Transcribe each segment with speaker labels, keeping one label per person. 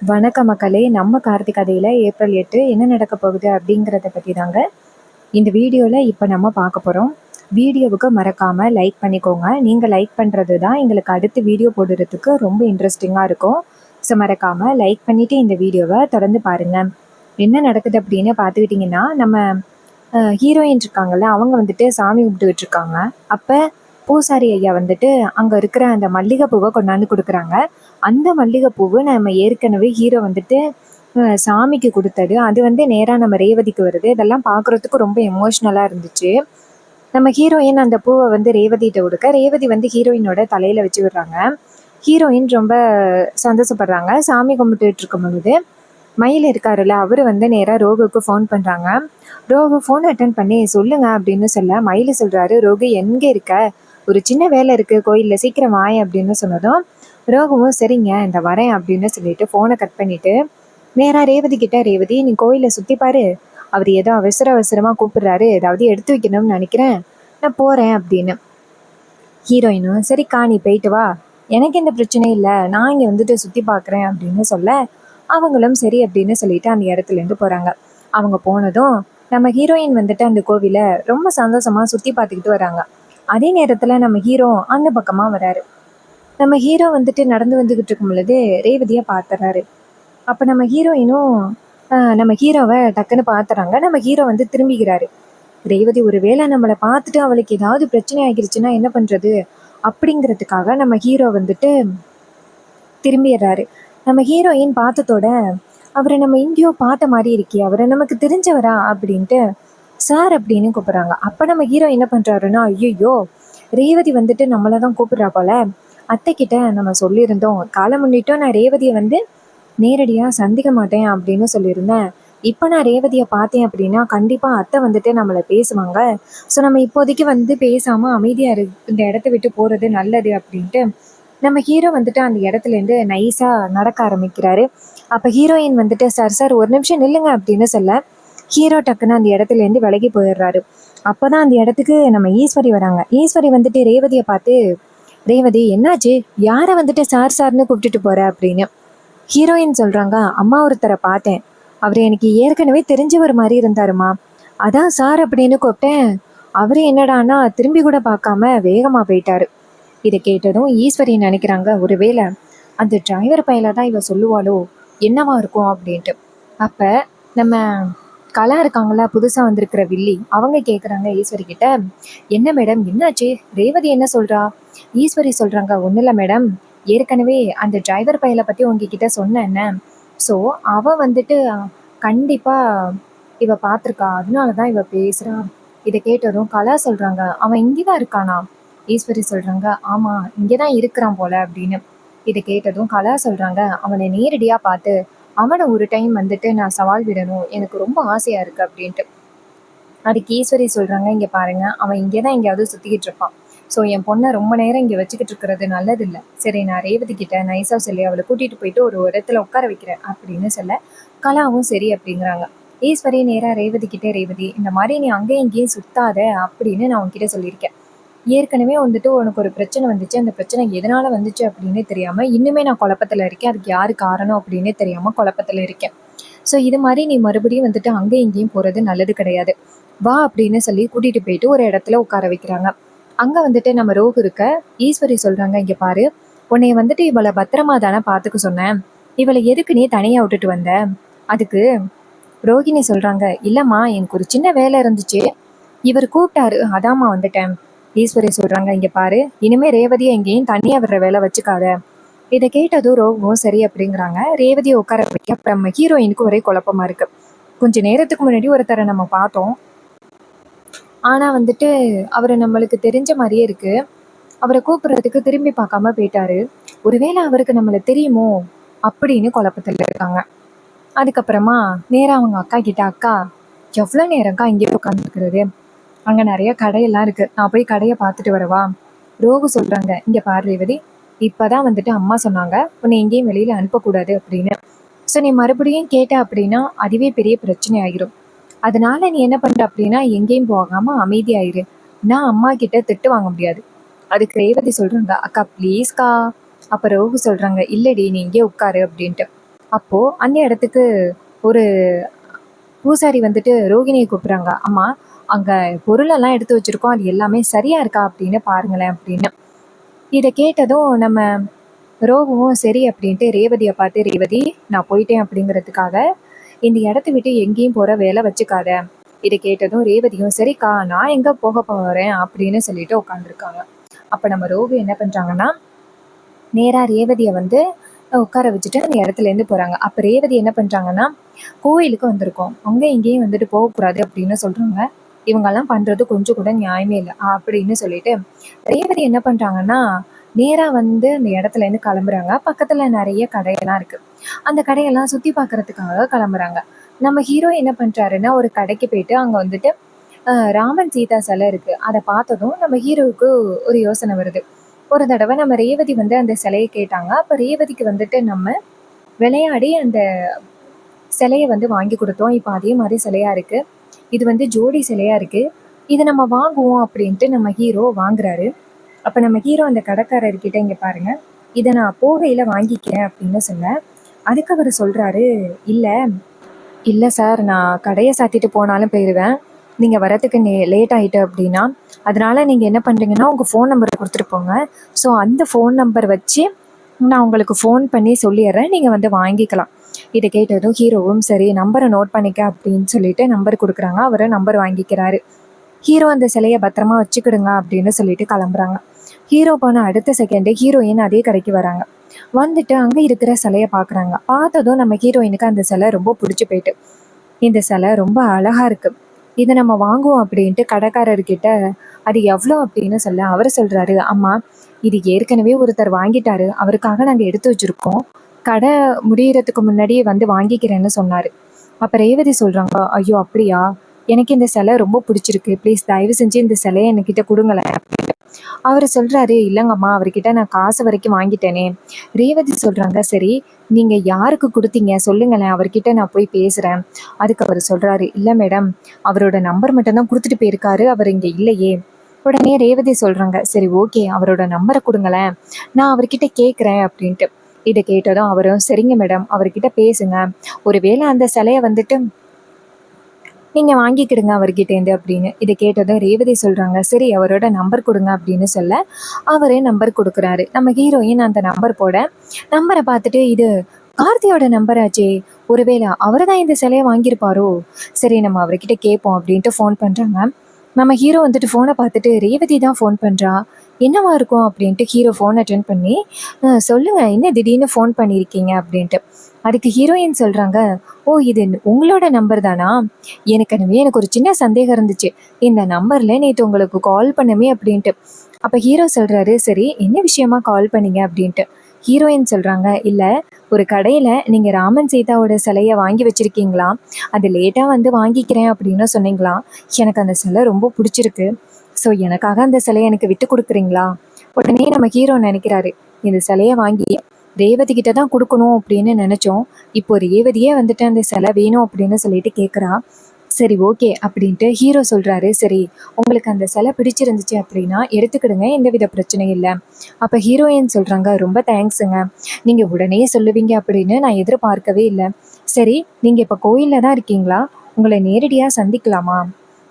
Speaker 1: வணக்க மக்களே! நம்ம கார்த்திக் கதையில ஏப்ரல் 8 என்ன நடக்க போகுது அப்படிங்கிறத பத்தி தாங்க இந்த வீடியோல இப்ப நம்ம பார்க்க போறோம். வீடியோவுக்கு மறக்காம லைக் பண்ணிக்கோங்க. நீங்க லைக் பண்றது தான் எங்களுக்கு அடுத்து வீடியோ போடுறதுக்கு ரொம்ப இன்ட்ரெஸ்டிங்கா இருக்கும். ஸோ மறக்காம லைக் பண்ணிட்டு இந்த வீடியோவை தொடர்ந்து பாருங்க. என்ன நடக்குது அப்படின்னு பார்த்துக்கிட்டிங்கன்னா, நம்ம ஹீரோயின் இருக்காங்கல்ல, அவங்க வந்துட்டு சாமி கும்பிட்டுக்கிட்டு இருக்காங்க. அப்ப பூசாரி ஐயா வந்துட்டு அங்க இருக்கிற அந்த மல்லிகைப்பூவை கொண்டாந்து குடுக்குறாங்க. அந்த மல்லிகைப்பூவு நம்ம ஏற்கனவே ஹீரோ வந்துட்டு சாமிக்கு குடுத்தது. அது வந்து நேரா நம்ம ரேவதிக்கு வருது. இதெல்லாம் பார்க்குறதுக்கு ரொம்ப எமோஷ்னலா இருந்துச்சு. நம்ம ஹீரோயின் அந்த பூவ வந்து ரேவதிட்ட குடுக்க, ரேவதி வந்து ஹீரோயினோட தலையில வச்சு விடுறாங்க. ஹீரோயின் ரொம்ப சந்தோஷப்படுறாங்க. சாமி கும்பிட்டுட்டு இருக்கும்பொழுது, மயில் இருக்காருல்ல, அவரு வந்து நேரா ரோகுவுக்கு ஃபோன் பண்றாங்க. ரோகு ஃபோன் அட்டெண்ட் பண்ணி, "சொல்லுங்க" அப்படின்னு சொல்ல, மயிலு சொல்றாரு, "ரோகு எங்க இருக்க? ஒரு சின்ன வேலை இருக்கு கோயில்ல, சீக்கிரம் வாயேன்" அப்படின்னு சொன்னதும், ரோகுவும் "சரிங்க, இந்த வரேன்" அப்படின்னு சொல்லிட்டு ஃபோனை கட் பண்ணிட்டு, நேரா ரேவதி கிட்ட, "ரேவதி, நீ கோயில சுத்தி பாரு. அவர் ஏதோ அவசர அவசரமா கூப்பிடுறாரு. ஏதாவது எடுத்து வைக்கணும்னு நினைக்கிறேன். நான் போறேன்" அப்படின்னு. ஹீரோயினும், "சரிக்கா, நீ போயிட்டு வா. எனக்கு எந்த பிரச்சனையும் இல்லை. நான் இங்கே வந்துட்டு சுற்றி பார்க்குறேன்" அப்படின்னு சொல்ல, அவங்களும் சரி அப்படின்னு சொல்லிட்டு அந்த இடத்துலேருந்து போகிறாங்க. அவங்க போனதும் நம்ம ஹீரோயின் வந்துட்டு அந்த கோவிலை ரொம்ப சந்தோஷமாக சுற்றி பார்த்துக்கிட்டு வராங்க. அதே நேரத்தில் நம்ம ஹீரோ அந்த பக்கமாக வராரு. நம்ம ஹீரோ வந்துட்டு நடந்து வந்துக்கிட்டு இருக்கும் பொழுது ரேவதியை பார்த்துறாரு. அப்போ நம்ம ஹீரோயினும் நம்ம ஹீரோவை டக்குன்னு பார்த்துறாங்க. நம்ம ஹீரோ வந்து திரும்பிக்கிறாரு. ரேவதி ஒருவேளை நம்மளை பார்த்துட்டு அவளுக்கு ஏதாவது பிரச்சனை ஆகிருச்சுன்னா என்ன பண்ணுறது அப்படிங்கிறதுக்காக நம்ம ஹீரோ வந்துட்டு திரும்பிடுறாரு. நம்ம ஹீரோயின் பார்த்ததோட, அவரை நம்ம எங்கேயோ பார்த்த மாதிரி இருக்கே, அவரை நமக்கு தெரிஞ்சவரா அப்படின்ட்டு சார் அப்படின்னு கூப்பிட்றாங்க. அப்போ நம்ம ஹீரோ என்ன பண்ணுறாருன்னா, ஐயோ, ரேவதி வந்துட்டு நம்மளை தான் கூப்பிட்றா போல. அத்தை கிட்ட நம்ம சொல்லியிருந்தோம், காலம் முன்னிட்டும் நான் ரேவதியை வந்து நேரடியாக சந்திக்க மாட்டேன் அப்படின்னு சொல்லியிருந்தேன். இப்போ நான் ரேவதியை பார்த்தேன் அப்படின்னா கண்டிப்பாக அத்தை வந்துட்டு நம்மளை பேசுவாங்க. ஸோ நம்ம இப்போதைக்கு வந்து பேசாமல் அமைதியாக இந்த இடத்த விட்டு போகிறது நல்லது அப்படின்ட்டு நம்ம ஹீரோ வந்துட்டு அந்த இடத்துலேருந்து நைஸாக நடக்க ஆரம்பிக்கிறாரு. அப்போ ஹீரோயின் வந்துட்டு, "சார் சார், ஒரு நிமிஷம் நில்லுங்க" அப்படின்னு சொல்ல, ஹீரோ டக்குன்னு அந்த இடத்துலேருந்து விலகி போயிடுறாரு. அப்போ தான் அந்த இடத்துக்கு நம்ம ஈஸ்வரி வராங்க. ஈஸ்வரி வந்துட்டு ரேவதியை பார்த்து, "ரேவதி, என்னாச்சு? யாரை வந்துட்டு சார் சார்னு கூப்பிட்டுட்டு போற" அப்படின்னு. ஹீரோயின் சொல்கிறாங்க, "அம்மா ஒருத்தரை பார்த்தேன். அவர் எனக்கு ஏற்கனவே தெரிஞ்சவர் மாதிரி இருந்தாருமா. அதான் சார் அப்படின்னு கூப்பிட்டேன். அவரு என்னடான்னா திரும்பி கூட பார்க்காம வேகமாக போயிட்டாரு." இதை கேட்டதும் ஈஸ்வரி நினைக்கிறாங்க, ஒருவேளை அந்த டிரைவர் பையில தான் இவ சொல்லுவாளோ, என்னவா இருக்கும் அப்படின்ட்டு. அப்போ நம்ம கலா இருக்காங்களா, புதுசாக வந்திருக்கிற வில்லி, அவங்க கேட்குறாங்க ஈஸ்வரி கிட்ட, "என்ன மேடம், என்னாச்சு? ரேவதி என்ன சொல்கிறா?" ஈஸ்வரி சொல்கிறாங்க, "ஒன்றும் இல்லை மேடம், ஏற்கனவே அந்த டிரைவர் பையலை பற்றி உங்ககிட்ட சொன்னேன் என்ன. ஸோ அவள் வந்துட்டு கண்டிப்பாக இவ பார்த்துருக்கா, அதனால தான் இவ பேசுகிறா." இதை கேட்டதும் கலா சொல்கிறாங்க, "அவன் இங்கே தான் இருக்கானா?" ஈஸ்வரி சொல்கிறாங்க, "ஆமாம், இங்கே தான் இருக்கிறான் போல" அப்படின்னு. இதை கேட்டதும் கலா சொல்கிறாங்க, "அவனை நேரடியாக பார்த்து அவனை ஒரு டைம் வந்துட்டு நான் சவால் விடணும், எனக்கு ரொம்ப ஆசையாக இருக்குது" அப்படின்ட்டு. அதுக்கு ஈஸ்வரி சொல்கிறாங்க, "இங்கே பாருங்கள், அவன் இங்கே தான் எங்கேயாவது சுற்றிக்கிட்டு இருப்பான். ஸோ என் பொண்ணை ரொம்ப நேரம் இங்கே வச்சுக்கிட்டு இருக்கிறது நல்லதில்லை. சரி, நான் ரேவதி கிட்ட நைஸாக சொல்லி அவளை கூட்டிகிட்டு போயிட்டு ஒரு இடத்துல உட்கார வைக்கிறேன்" அப்படின்னு சொல்ல, கலாவும் சரி அப்படிங்கிறாங்க. ஈஸ்வரி நேராக ரேவதி கிட்டே, "ரேவதி, இந்த மாதிரி நீ அங்கேயும் இங்கேயும் சுத்தாத அப்படின்னு நான் உன்கிட்ட சொல்லியிருக்கேன். ஏற்கனவே வந்துட்டு உனக்கு ஒரு பிரச்சனை வந்துச்சு. அந்த பிரச்சனை எதனால வந்துச்சு அப்படின்னு தெரியாம இன்னுமே நான் குழப்பத்துல இருக்கேன். அதுக்கு யாரு காரணம் அப்படின்னு தெரியாம குழப்பத்துல இருக்கேன். ஸோ இது மாதிரி நீ மறுபடியும் வந்துட்டு அங்கேயும் இங்கேயும் போறது நல்லது கிடையாது. வா" அப்படின்னு சொல்லி கூட்டிட்டு போயிட்டு ஒரு இடத்துல உட்கார வைக்கிறாங்க. அங்க வந்துட்டு நம்ம ரோகு இருக்க. ஈஸ்வரி சொல்றாங்க, "இங்க பாரு, உன்னைய வந்துட்டு இவளை பத்திரமா தானே பார்த்துக்க சொன்னேன். இவளை எதுக்கு நீ தனியா விட்டுட்டு வந்த?" அதுக்கு ரோகிணி சொல்றாங்க, "இல்லம்மா, எனக்கு ஒரு சின்ன வேலை இருந்துச்சு. இவர் கூப்பிட்டாரு, அதாம்மா வந்துட்டேன்." ஈஸ்வரி சொல்றாங்க, "இங்க பாரு, இனிமே ரேவதியை எங்கேயும் தனியா விடுற வேலை வச்சுக்காத." இதை கேட்டதும் ரோகவும் சரி அப்படிங்கிறாங்க. ரேவதியை உட்கார வைக்க அப்புறம் ஹீரோயினுக்கு ஒரே குழப்பமா இருக்கு. கொஞ்ச நேரத்துக்கு முன்னாடி ஒருத்தரை நம்ம பார்த்தோம். ஆனா வந்துட்டு அவரை நம்மளுக்கு தெரிஞ்ச மாதிரியே இருக்கு. அவரை கூப்பிடுறதுக்கு திரும்பி பார்க்காம போயிட்டாரு. ஒருவேளை அவருக்கு நம்மளை தெரியுமோ அப்படின்னு குழப்பத்துல இருக்காங்க. அதுக்கப்புறமா நேரா அவங்க அக்கா கிட்ட, "அக்கா, எவ்வளோ நேரம்க்கா இங்கேயே உட்காந்துருக்கிறது? அங்கே நிறைய கடையெல்லாம் இருக்கு. நான் போய் கடையை பார்த்துட்டு வரவா?" ரோகு சொல்றாங்க, "இங்க பாரு ரேவதி, இப்பதான் வந்துட்டு அம்மா சொன்னாங்க உன்னை எங்கேயும் வெளியில அனுப்பக்கூடாது அப்படின்னு. ஸோ நீ மறுபடியும் கேட்ட அப்படின்னா அதுவே பெரிய பிரச்சனை ஆகிரும். அதனால நீ என்ன பண்ற அப்படின்னா எங்கேயும் போகாம அமைதியாயிரு. நான் அம்மா கிட்ட திட்டு வாங்க முடியாது." அதுக்கு ரேவதி சொல்றாங்க, "அக்கா ப்ளீஸ்க்கா." அப்ப ரோகு சொல்றாங்க, "இல்லடி, நீ இங்கே உட்காரு" அப்படின்ட்டு. அப்போது அந்த இடத்துக்கு ஒரு பூசாரி வந்துட்டு ரோகிணியை கூப்பிட்றாங்க. அம்மா, அங்கே பொருளெல்லாம் எடுத்து வச்சுருக்கோம், அது எல்லாமே சரியாக இருக்கா அப்படின்னு பாருங்களேன் அப்படின்னு. இதை கேட்டதும் நம்ம ரோகுவும் சரி அப்படின்ட்டு ரேவதியை பார்த்து, ரேவதி நான் போயிட்டேன் அப்படிங்கிறதுக்காக இந்த இடத்த விட்டு எங்கேயும் போகிற வேலை வச்சுக்காத. இதை கேட்டதும் ரேவதியும் சரிக்கா நான் எங்கே போக போகிறேன் அப்படின்னு சொல்லிட்டு உட்காந்துருக்காங்க. அப்போ நம்ம ரோகு என்ன பண்ணுறாங்கன்னா, நேராக ரேவதியை வந்து உட்கார வச்சுட்டு அந்த இடத்துலேருந்து போகிறாங்க. அப்போ ரேவதி என்ன பண்ணுறாங்கன்னா, கோயிலுக்கு வந்திருக்கோம், அங்கே இங்கேயும் வந்துட்டு போகக்கூடாது அப்படின்னு சொல்கிறாங்க. இவங்கெல்லாம் பண்ணுறது கொஞ்சம் கூட நியாயமே இல்லை அப்படின்னு சொல்லிட்டு ரேவதி என்ன பண்ணுறாங்கன்னா, நேராக வந்து அந்த இடத்துலேருந்து கிளம்புறாங்க. பக்கத்தில் நிறைய கடையெல்லாம் இருக்குது. அந்த கடையெல்லாம் சுற்றி பார்க்குறதுக்காக கிளம்புறாங்க. நம்ம ஹீரோ என்ன பண்ணுறாருன்னா, ஒரு கடைக்கு போயிட்டு அங்கே வந்துட்டு ராமன் சீதா சிலை இருக்குது. அதை பார்த்ததும் நம்ம ஹீரோவுக்கு ஒரு யோசனை வருது. ஒரு தடவை நம்ம ரேவதி வந்து அந்த சிலையை கேட்டாங்க. அப்போ ரேவதிக்கு வந்துட்டு நம்ம விளையாடி அந்த சிலையை வந்து வாங்கி கொடுத்தோம். இப்போ அதே மாதிரி சிலையாக இருக்குது. இது வந்து ஜோடி சிலையாக இருக்குது. இதை நம்ம வாங்குவோம் அப்படின்ட்டு நம்ம ஹீரோ வாங்குறாரு. அப்போ நம்ம ஹீரோ அந்த கடைக்காரர்கிட்ட இங்கே பாருங்கள், இதை நான் போகையில் வாங்கிக்கிறேன் அப்படின்னு சொல்ல, அதுக்கு அவர் சொல்கிறாரு, இல்லை சார், நான் கடையை சாத்திட்டு போனாலும் போயிடுவேன். நீங்கள் வரத்துக்கு லேட் ஆகிட்டு அப்படின்னா, அதனால் நீங்கள் என்ன பண்ணுறீங்கன்னா உங்கள் ஃபோன் நம்பரை கொடுத்துட்டு போங்க. ஸோ அந்த ஃபோன் நம்பர் வச்சு நான் உங்களுக்கு ஃபோன் பண்ணி சொல்லிடுறேன், நீங்கள் வந்து வாங்கிக்கலாம். இதை கேட்டதும் ஹீரோவும் சரி நம்பரை நோட் பண்ணிக்க அப்படின்னு சொல்லிட்டு நம்பர் கொடுக்குறாங்க. அவர் நம்பர் வாங்கிக்கிறாரு. ஹீரோ அந்த சிலையை பத்திரமா வச்சுக்கிடுங்க அப்படின்னு சொல்லிட்டு கிளம்புறாங்க. ஹீரோ போன அடுத்த செகண்டு ஹீரோயின் அதே கடைக்கு வராங்க. வந்துட்டு அங்கே இருக்கிற சிலையை பார்க்குறாங்க. பார்த்ததும் நம்ம ஹீரோயினுக்கு அந்த சிலை ரொம்ப பிடிச்சி போயிட்டு, இந்த சிலை ரொம்ப அழகாக இருக்குது, இதை நம்ம வாங்குவோம் அப்படின்ட்டு கடைக்காரர்கிட்ட அது எவ்வளோ அப்படின்னு சொல்ல, அவர் சொல்கிறாரு, அம்மா இது ஏற்கனவே ஒருத்தர் வாங்கிட்டாரு, அவருக்காக நாங்கள் எடுத்து வச்சுருக்கோம், கடை முடியறதுக்கு முன்னாடியே வந்து வாங்கிக்கிறேன்னு சொன்னார். அப்போ ரேவதி சொல்கிறாங்க, ஐயோ அப்படியா, எனக்கு இந்த சிலை ரொம்ப பிடிச்சிருக்கு, ப்ளீஸ் தயவு செஞ்சு இந்த சிலையை என்கிட்ட கொடுங்களேன் அப்படின்னு. அவர் சொல்கிறாரு, இல்லைங்கம்மா அவர்கிட்ட நான் காசு வரைக்கும் வாங்கிட்டேனே. ரேவதி சொல்கிறாங்க, சரி நீங்கள் யாருக்கு கொடுத்தீங்க சொல்லுங்களேன், அவர்கிட்ட நான் போய் பேசுகிறேன். அதுக்கு அவர் சொல்கிறாரு, இல்லை மேடம், அவரோட நம்பர் மட்டும்தான் கொடுத்துட்டு போயிருக்காரு, அவர் இங்கே இல்லையே. உடனே ரேவதி சொல்கிறாங்க, சரி ஓகே அவரோட நம்பரை கொடுங்களேன், நான் அவர்கிட்ட கேட்குறேன் அப்படின்ட்டு. இதை கேட்டதும் அவரும் சரிங்க மேடம், அவர்கிட்ட பேசுங்க, ஒருவேளை அந்த சிலையை வந்துட்டு நீங்கள் வாங்கிக்கிடுங்க அவர்கிட்டேருந்து அப்படின்னு. இதை கேட்டதும் ரேவதி சொல்கிறாங்க, சரி அவரோட நம்பர் கொடுங்க அப்படின்னு சொல்ல, அவரே நம்பர் கொடுக்குறாரு. நம்ம ஹீரோயின் அந்த நம்பர் போட, நம்பரை பார்த்துட்டு இது கார்த்தியோட நம்பர் ஆச்சே, ஒருவேளை அவர் தான் இந்த சிலையை வாங்கியிருப்பாரோ, சரி நம்ம அவர்கிட்ட கேட்போம் அப்படின்ட்டு ஃபோன் பண்ணுறாங்க. நம்ம ஹீரோ வந்துட்டு ஃபோனை பார்த்துட்டு ரேவதி தான் ஃபோன் பண்ணுறா, என்னவா இருக்கும் அப்படின்ட்டு ஹீரோ ஃபோன் அட்டென்ட் பண்ணி, சொல்லுங்கள் என்ன திடீர்னு ஃபோன் பண்ணியிருக்கீங்க அப்படின்ட்டு. அதுக்கு ஹீரோயின் சொல்கிறாங்க, ஓ இது உங்களோட நம்பர் தானா, எனக்கு ஒரு சின்ன சந்தேகம் இருந்துச்சு, இந்த நம்பரில் நேற்று உங்களுக்கு கால் பண்ணமே அப்படின்ட்டு. அப்போ ஹீரோ சொல்கிறாரு, சரி என்ன விஷயமா கால் பண்ணீங்க அப்படின்ட்டு. ஹீரோயின் சொல்கிறாங்க, இல்லை ஒரு கடையில் நீங்கள் ராமன் சீதாவோட சிலையை வாங்கி வச்சுருக்கீங்களா, அது லேட்டாக வந்து வாங்கிக்கிறேன் அப்படின்னு சொன்னீங்களா, எனக்கு அந்த சிலை ரொம்ப பிடிச்சிருக்கு, ஸோ எனக்காக அந்த சிலையை எனக்கு விட்டு கொடுக்குறீங்களா. உடனே நம்ம ஹீரோ நினைக்கிறாரு, இந்த சிலையை வாங்கி ரேவதி கிட்ட தான் கொடுக்கணும் அப்படின்னு நினச்சோம், இப்போ ரேவதியே வந்துட்டு அந்த சிலை வேணும் அப்படின்னு சொல்லிட்டு கேட்குறா. சரி ஓகே அப்படின்ட்டு ஹீரோ சொல்கிறாரு, சரி உங்களுக்கு அந்த சிலை பிடிச்சிருந்துச்சு அப்படின்னா எடுத்துக்கிடுங்க, எந்தவித பிரச்சனையும் இல்லை. அப்போ ஹீரோயின் சொல்கிறாங்க, ரொம்ப தேங்க்ஸுங்க, நீங்கள் உடனே சொல்லுவீங்க அப்படின்னு நான் எதிர்பார்க்கவே இல்லை. சரி நீங்கள் இப்போ கோயிலில் தான் இருக்கீங்களா, உங்களை நேரடியாக சந்திக்கலாமா.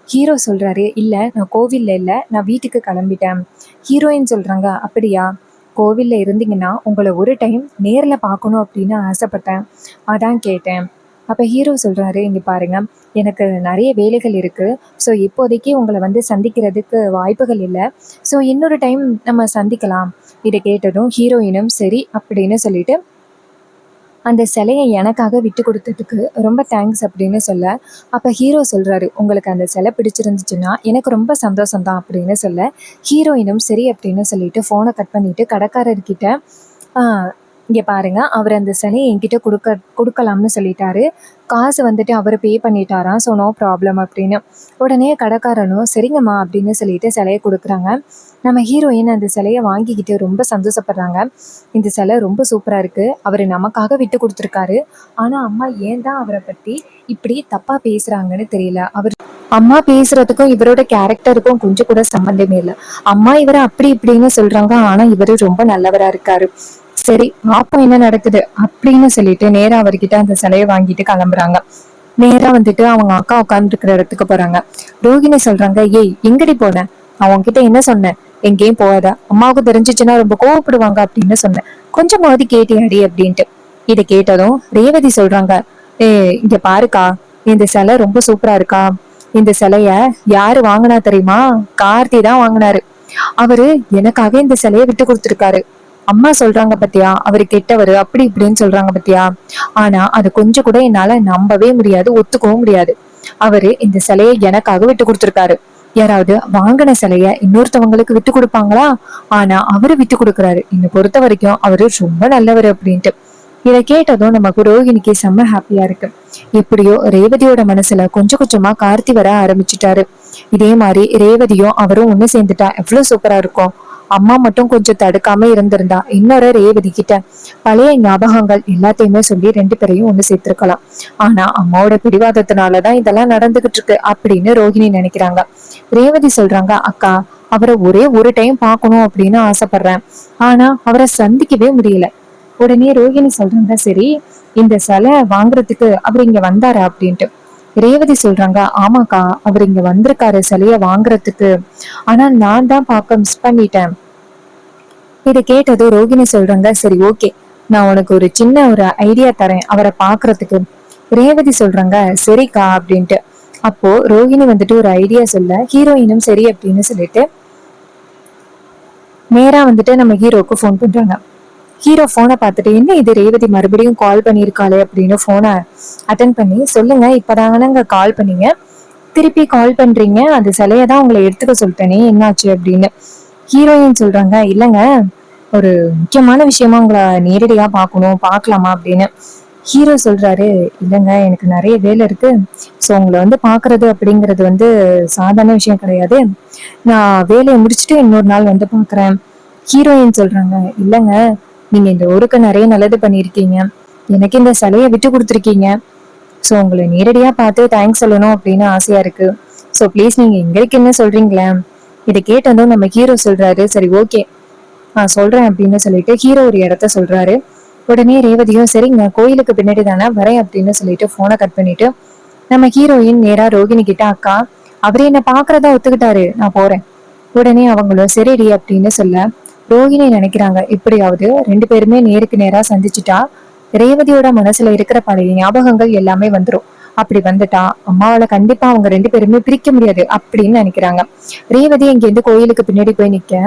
Speaker 1: ஹீரோ சொல்கிறாரு, இல்லை நான் கோவிலில் இல்லை, நான் வீட்டுக்கு கிளம்பிட்டேன். ஹீரோயின் சொல்கிறாங்க, அப்படியா, கோவிலில் இருந்தீங்கன்னா உங்களை ஒரு டைம் நேரில் பார்க்கணும் அப்படின்னு ஆசைப்பட்டேன், அதான் கேட்டேன். அப்போ ஹீரோ சொல்கிறாரு, இங்கே பாருங்கள் எனக்கு நிறைய வேலைகள் இருக்குது, ஸோ இப்போதைக்கு உங்களை வந்து சந்திக்கிறதுக்கு வாய்ப்புகள் இல்லை, ஸோ இன்னொரு டைம் நம்ம சந்திக்கலாம். இதை கேட்டதும் ஹீரோயினும் சரி அப்படின்னு சொல்லிட்டு அந்த சிலையை எனக்காக விட்டு கொடுத்ததுக்கு ரொம்ப தேங்க்ஸ் அப்படின்னு சொல்ல, அப்போ ஹீரோ சொல்கிறாரு, உங்களுக்கு அந்த சிலை பிடிச்சிருந்துச்சுன்னா எனக்கு ரொம்ப சந்தோஷம்தான் அப்படின்னு சொல்ல, ஹீரோயினும் சரி அப்படின்னு சொல்லிட்டு ஃபோனை கட் பண்ணிவிட்டு கடைக்காரர்கிட்ட, இங்கே பாருங்கள் அவர் அந்த சிலையை என்கிட்ட கொடுக்கலாம்னு சொல்லிட்டாரு, காசு வந்துட்டு அவர் பே பண்ணிட்டாராம், ஸோ நோ ப்ராப்ளம் அப்படின்னு. உடனே கடைக்காரனும் சரிங்கம்மா அப்படின்னு சொல்லிட்டு சிலையை கொடுக்குறாங்க. நம்ம ஹீரோயின் அந்த சிலையை வாங்கிக்கிட்டு ரொம்ப சந்தோஷப்படுறாங்க. இந்த சிலை ரொம்ப சூப்பராக இருக்குது, அவர் நமக்காக விட்டு கொடுத்துருக்காரு, ஆனால் அம்மா ஏன் தான் அவரை பற்றி இப்படி தப்பாக பேசுகிறாங்கன்னு தெரியல, அம்மா பேசுறதுக்கும் இவரோட கேரக்டருக்கும் கொஞ்சம் கூட சம்மந்தமே இல்லை. அம்மா இவரை அப்படி இப்படின்னு சொல்றாங்க, ஆனா இவரு ரொம்ப நல்லவரா இருக்காரு. சரி பாப்போம் என்ன நடக்குது அப்படின்னு சொல்லிட்டு நேரா அவர்கிட்ட அந்த சிலையை வாங்கிட்டு கிளம்புறாங்க. நேரா வந்துட்டு அவங்க அக்கா உட்கார்ந்து இருக்கிற இடத்துக்கு போறாங்க. ரோகிணி சொல்றாங்க, ஏய் எங்கடி போன? அவங்க கிட்ட என்ன சொன்னேன்? எங்கேயும் போகாத, அம்மாவுக்கு தெரிஞ்சிச்சுன்னா ரொம்ப கோவப்படுவாங்க அப்படின்னு சொன்னேன். கொஞ்சமாவது கேட்டியாடி அப்படின்ட்டு. இதை கேட்டதும் ரேவதி சொல்றாங்க, ஏ இங்க பாருக்கா, இந்த சிலை ரொம்ப சூப்பரா இருக்கா. இந்த சிலைய யாரு வாங்கினா தெரியுமா? கார்த்தி தான் வாங்கினாரு. அவரு எனக்காக இந்த சிலையை விட்டு கொடுத்துருக்காரு. அம்மா சொல்றாங்க பத்தியா, அவரு கெட்டவரு அப்படி இப்படின்னு சொல்றாங்க பத்தியா. ஆனா அது கொஞ்சம் கூட என்னால நம்பவே முடியாது, ஒத்துக்கவும் முடியாது. அவரு இந்த சிலையை எனக்காக விட்டு கொடுத்துருக்காரு. யாராவது வாங்கின சிலைய இன்னொருத்தவங்களுக்கு விட்டு கொடுப்பாங்களா? ஆனா அவரு விட்டு கொடுக்குறாரு. என்னை பொறுத்த வரைக்கும் அவரு ரொம்ப நல்லவர் அப்படின்ட்டு. இதை கேட்டதும் நமக்கு ரோஹிணிக்கு செம்ம ஹாப்பியா இருக்கு. எப்படியோ ரேவதியோட மனசுல கொஞ்சம் கொஞ்சமா கார்த்தி வர ஆரம்பிச்சுட்டாரு. இதே மாதிரி ரேவதியும் அவரும் ஒண்ணு சேர்ந்துட்டா எவ்வளவு சூப்பரா இருக்கும். அம்மா மட்டும் கொஞ்சம் தடுக்காம இருந்திருந்தா இன்னொரு ரேவதி கிட்ட பழைய ஞாபகங்கள் எல்லாத்தையுமே சொல்லி ரெண்டு பேரையும் ஒண்ணு சேர்த்திருக்கலாம். ஆனா அம்மாவோட பிடிவாதத்தினாலதான் இதெல்லாம் நடந்துகிட்டு இருக்கு அப்படின்னு ரோஹிணி நினைக்கிறாங்க. ரேவதி சொல்றாங்க, அக்கா அவரை ஒரே ஒரு டைம் பார்க்கணும் அப்படின்னு ஆசைப்படுறேன், ஆனா அவரை சந்திக்கவே முடியல. உடனே ரோஹிணி சொல்றாங்க, சரி இந்த சிலை வாங்குறதுக்கு அவர் இங்க வந்தாரா அப்படின்ட்டு. ரேவதி சொல்றாங்க, ஆமாக்கா அவர் இங்க வந்திருக்காரு சிலைய வாங்குறதுக்கு, ஆனா நான் தான் பார்க்க மிஸ் பண்ணிட்டேன். இதை கேட்டது ரோகிணி சொல்றாங்க, சரி ஓகே, நான் உனக்கு ஒரு சின்ன ஒரு ஐடியா தரேன் அவரை பாக்குறதுக்கு. ரேவதி சொல்றாங்க, சரிக்கா அப்படின்ட்டு. அப்போ ரோகிணி வந்துட்டு ஒரு ஐடியா சொல்ல ஹீரோயினும் சரி அப்படின்னு சொல்லிட்டு நேரா வந்துட்டு நம்ம ஹீரோக்கு ஃபோன் பண்றாங்க. ஹீரோ போனை பார்த்துட்டு, என்ன இது ரேவதி மறுபடியும் கால் பண்ணியிருக்காளே அப்படின்னு போனை அட்டன் பண்ணி, சொல்லுங்க இப்பதாங்க கால் பண்ணீங்க, திருப்பி கால் பண்றீங்க, அந்த சிலையை தான் உங்களை எடுத்துக்க சொல்லிட்டேனே என்னாச்சு அப்படின்னு. ஹீரோயின் சொல்றாங்க, இல்லைங்க ஒரு முக்கியமான விஷயமா உங்களை நேரடியா பார்க்கணும், பார்க்கலாமா அப்படின்னு. ஹீரோ சொல்றாரு, இல்லைங்க எனக்கு நிறைய வேலை இருக்கு, ஸோ உங்களை வந்து பாக்குறது அப்படிங்கிறது வந்து சாதாரண விஷயம் கிடையாது, நான் வேலையை முடிச்சுட்டு இன்னொரு நாள் வந்து பாக்குறேன். ஹீரோயின் சொல்றாங்க, இல்லைங்க நீங்க இந்த ஊருக்கு நிறைய நல்லது பண்ணிருக்கீங்க, எனக்கு இந்த சிலையை விட்டு கொடுத்துருக்கீங்க, ஸோ உங்களை நேரடியா பார்த்து தேங்க்ஸ் சொல்லணும் அப்படின்னு ஆசையா இருக்கு, ஸோ ப்ளீஸ் நீங்க எங்க இருக்கீங்கன்னு சொல்றீங்களே. இதை கேட்டதும் நம்ம ஹீரோ சொல்றாரு, சரி ஓகே சொல்றேன் அப்படின்னு சொல்லிட்டு ஹீரோ ஒரு இடத்த சொல்றாரு. உடனே ரேவதியும், சரிங்க கோயிலுக்கு பின்னாடி தானே வரேன் அப்படின்னு சொல்லிட்டு போனை கட் பண்ணிட்டு நம்ம ஹீரோயின் நேரா ரோகிணி கிட்ட, அக்கா அவரு என்ன பாக்குறதா ஒத்துக்கிட்டாரு, நான் போறேன். உடனே அவங்களும் சரிடி அப்படின்னு சொல்ல ரோகிணி நினைக்கிறாங்க, இப்படியாவது ரெண்டு பேருமே நேருக்கு நேரா சந்திச்சுட்டா ரேவதியோட மனசுல இருக்கிற பழைய ஞாபகங்கள் எல்லாமே வந்துரும். அப்படி வந்துட்டா அம்மாவால கண்டிப்பா அவங்க ரெண்டு பேருமே பிரிக்க முடியாது அப்படின்னு நினைக்கிறாங்க. ரேவதி இங்க இருந்து கோயிலுக்கு பின்னாடி போய் நிக்க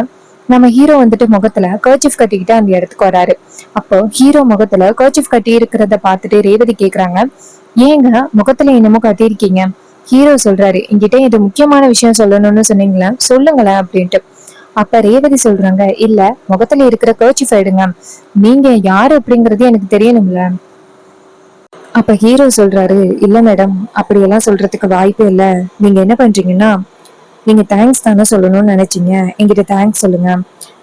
Speaker 1: நம்ம ஹீரோ வந்துட்டு முகத்துல கர்ச்சிஃப் கட்டிக்கிட்டு அந்த இடத்துக்கு வராரு. அப்போ ஹீரோ முகத்துல கர்ச்சிஃப் கட்டி இருக்கிறத பார்த்துட்டு ரேவதி கேக்குறாங்க, ஏங்க முகத்துல என்னமோ கட்டியிருக்கீங்க? ஹீரோ சொல்றாரு, என்கிட்ட இது முக்கியமான விஷயம் சொல்லணும்னு சொன்னீங்களா, சொல்லுங்களேன் அப்படின்ட்டு. அப்ப ரேவதி சொல்றாங்க, இல்ல முகத்துல இருக்கிற கர்ச்சிஃப் எடுங்க, நீங்க யாரு அப்படிங்கறது எனக்கு தெரியணும்ல. அப்ப ஹீரோ சொல்றாரு, இல்ல மேடம் அப்படியெல்லாம் சொல்றதுக்கு வாய்ப்பே இல்ல, நீங்க என்ன பண்றீங்கன்னா நீங்க தேங்க்ஸ் தானே சொல்லணும்னு நினைச்சீங்க, என்கிட்ட தேங்க்ஸ் சொல்லுங்க.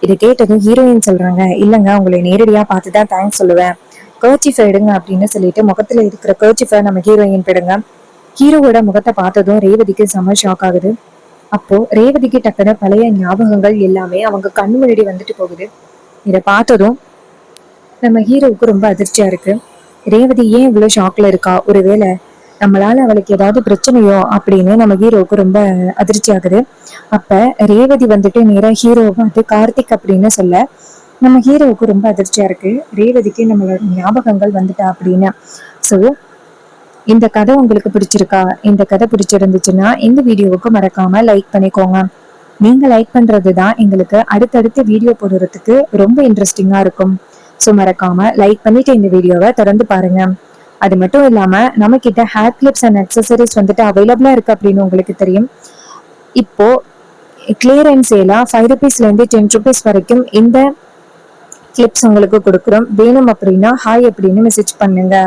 Speaker 1: இதை கேட்டதும் ஹீரோயின் சொல்றாங்க, இல்லங்க உங்களை நேரடியா பார்த்துதான் தேங்க்ஸ் சொல்லுவேன், கர்ச்சிஃப் எடுங்க அப்படின்னு சொல்லிட்டு முகத்துல இருக்கிற கர்ச்சிஃபை நம்ம ஹீரோயின் போடுங்க. ஹீரோவோட முகத்தை பார்த்ததும் ரேவதிக்கு செம ஷாக் ஆகுது. அப்போ ரேவதிக்கு டக்குன்னு பழைய ஞாபகங்கள் எல்லாமே அவங்க கண்ணு முன்னாடி வந்துட்டு போகுது. இதை பார்த்ததும் நம்ம ஹீரோவுக்கு ரொம்ப அதிர்ச்சியா இருக்கு. ரேவதி ஏன் இவ்வளவு ஷாக்ல இருக்கா, ஒருவேளை நம்மளால அவளுக்கு ஏதாவது பிரச்சனையோ அப்படின்னு நம்ம ஹீரோவுக்கு ரொம்ப அதிர்ச்சி ஆகுது. அப்ப ரேவதி வந்துட்டு நேரா ஹீரோவை பார்த்து கார்த்திக் அப்படின்னு சொல்ல நம்ம ஹீரோவுக்கு ரொம்ப அதிர்ச்சியா இருக்கு, ரேவதிக்கு நம்மளோட ஞாபகங்கள் வந்துட்டா அப்படின்னு. ஸோ இந்த கதை உங்களுக்கு பிடிச்சிருக்கா? இந்த கதை பிடிச்சிருந்துச்சுன்னா இந்த வீடியோவுக்கு மறக்காம லைக் பண்ணிக்கோங்க. நீங்க லைக் பண்றதுதான் எங்களுக்கு அடுத்தடுத்து வீடியோ போடுறதுக்கு ரொம்ப இன்ட்ரெஸ்டிங்கா இருக்கும். ஸோ மறக்காம லைக் பண்ணிட்டு இந்த வீடியோவை தொடர்ந்து பாருங்க. அது மட்டும் இல்லாம நம்ம கிட்ட ஹேர் கிளிப்ஸ் அண்ட் அக்சசரிஸ் வந்துட்டு அவைலபிளா இருக்கு அப்படின்னு உங்களுக்கு தெரியும். இப்போ கிளியரன்ஸ் சேலா ₹5 இருந்து ₹10 வரைக்கும் இந்த கிளிப்ஸ் உங்களுக்கு கொடுக்குறோம். வேணும் அப்படின்னா ஹாய் அப்படின்னு மெசேஜ் பண்ணுங்க.